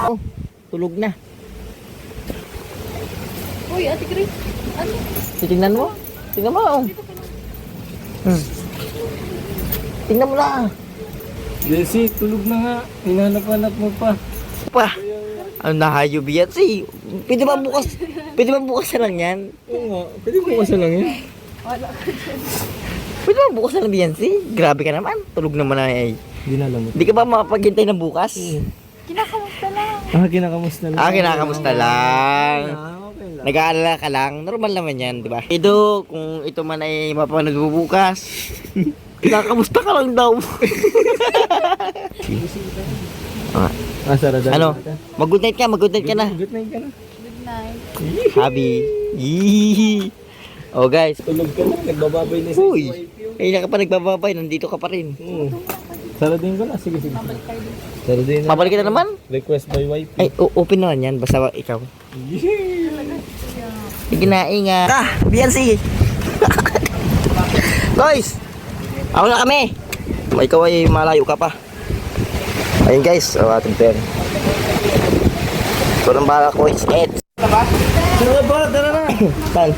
Oh, tulog na. Uy, Ate Grace. Ano? Titingnan mo? Tingnan mo. Oh. Tingnan mo na. Jesse, tulog na nga. Hinanap-hanap mo pa. Pa. Ano na hayop yan? Si, pwede ba bukas? Pwede ba bukas na lang yan? Oo nga, pwede mo kasi lang yan. Pwede ba bukas na lang yan? Si, grabe ka naman. Tulog naman na eh. Hindi na alam mo. Hindi ka ba makapaghintay ng bukas? Kinakamusta lang. Kinakamusta lang. Kinakamusta lang. Okay lang. Nag-aalala ka lang. Normal naman yan, di ba? Ito, kung ito man ay mapanood mo bukas, kinakamusta ka lang daw. Sarada. Ano? Mag-good night ka na. Good night ka na. Good night. Habi. Yee. Oh guys. Tulog ka na, nagbababay na sa Uy. wife. Ay, ka pa nagbababay. Nandito ka pa rin. Saradin ko na, sige. Saradin na. Pabalik kita naman. Request by wife. Ay, open naman yan. Basta ikaw. Sige na, ingat. BNC. Guys. Ako na kami. Ikaw ay malayo ka pa. Ayun guys, ating pen. So, nang bala ko is 8. Tara ba? Tara na. Saan?